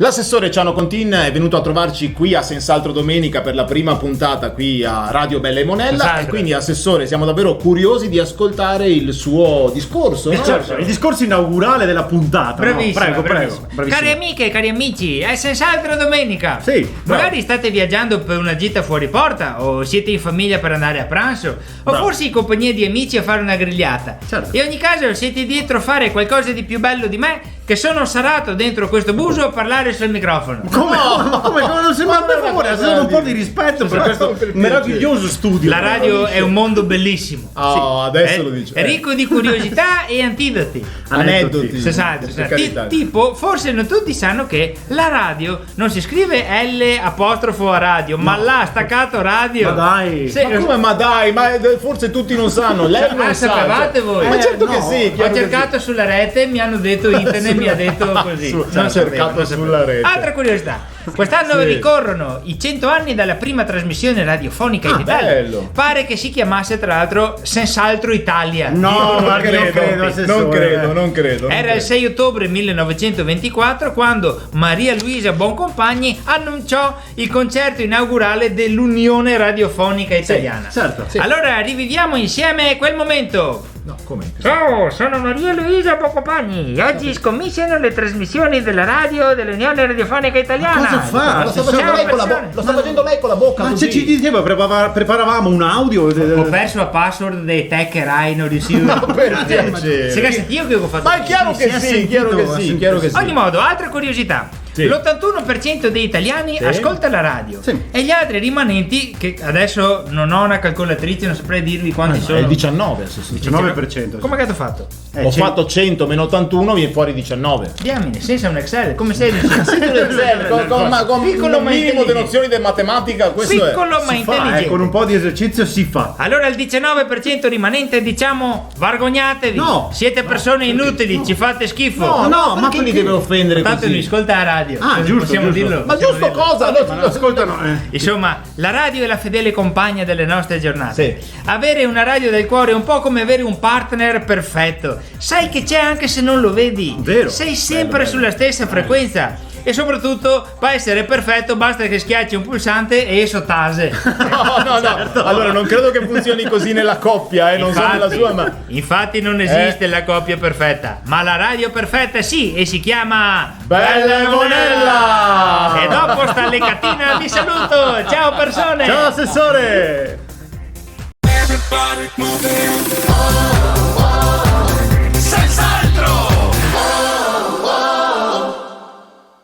L'assessore Ciano Contin è venuto a trovarci qui a Senz'altro Domenica per la prima puntata qui a Radio Bella e Monella. Esatto. E quindi, assessore, siamo davvero curiosi di ascoltare il suo discorso, no? Certo, il discorso inaugurale della puntata. Bravissimo, No? Prego. bravissimo. Bravissimo. Cari amiche e cari amici, è Senz'altro Domenica. Sì, Magari state viaggiando per una gita fuori porta, o siete in famiglia per andare a pranzo, o forse in compagnia di amici a fare una grigliata. Certo. In ogni caso siete dietro a fare qualcosa di più bello di me, che sono sarato dentro questo buso a parlare sul microfono. Come non sembra, per favore, assessore, un po' di rispetto per questo meraviglioso studio. La radio è un mondo bellissimo. Oh, adesso lo dice. È ricco di curiosità e antidoti. Aneddoti. Esatto, Per carità. tipo, forse non tutti sanno che la radio non si scrive L apostrofo a radio, ma la staccato radio. Ma dai. Sì, Ma come, ma dai, ma forse tutti non sanno. Lei non sa. sapevate voi? Ma certo che no. sì. Ho chiaro che cercato sulla rete e mi hanno detto internet, mi ha detto così. Ci ha cercato sulla rete. Altra curiosità. Quest'anno Sì. ricorrono i 100 anni dalla prima trasmissione radiofonica in Italia. bello. Pare che si chiamasse tra l'altro Senz'altro Italia. No, guardi, non credo, assessore. non credo. Era il 6 ottobre 1924 quando Maria Luisa Boncompagni annunciò il concerto inaugurale dell'Unione Radiofonica Italiana. Certo. Sì. Allora riviviamo insieme quel momento. No, come? Ciao, sono Maria Luisa Boncompagni. Oggi scommissiono le trasmissioni della radio dell'Unione Radiofonica Italiana. Cosa fa? Lo sta Ciao, facendo lei con la persone. bocca. Lo sta facendo lei con la bocca. Ma così. se ci diceva, preparavamo un audio. Ho perso la password dei tech e Rai, non riuscivo. Ma per piacere. Se sentite io che ho fatto. Ma è chiaro che Si è sì, chiaro che sentito, sì, chiaro che Ad ogni sì. modo, altra curiosità. Sì. L'81% dei italiani ascolta la radio. Sì. E gli altri rimanenti, che adesso non ho una calcolatrice, non saprei dirvi quanti È sono. il 19 assessore. 19%. Come cazzo ho fatto? Ho fatto 100 meno 81, viene fuori 19. Diamine, senza un Excel, come sei riuscito? Con Piccolo un ma minimo di intelligente. nozioni di matematica, questo è. Piccolo ma Si fa, intelligente. con un po' di esercizio si fa. Allora il 19% rimanente diciamo vergognatevi. No. Siete persone inutili, ci fate schifo. No, ma perché? li deve offendere Tanto mi così? ascolta la radio. Ah, giusto, Possiamo giusto. dirlo. Ma possiamo giusto dirlo. cosa? Ma ascoltano. Insomma, la radio è la fedele compagna delle nostre giornate. Sì. Avere una radio del cuore è un po' come avere un partner perfetto. Sai che c'è anche se non lo vedi. Vero. Sei sempre Bello. sulla stessa frequenza. E soprattutto, per essere perfetto, basta che schiacci un pulsante e esso tase. No. Allora non credo che funzioni così nella coppia, non so nella sua, ma. Infatti non esiste la coppia perfetta, ma la radio perfetta sì, e si chiama Bella e Monella! E dopo sta legatina vi saluto. Ciao persone. Ciao assessore! Everybody moving.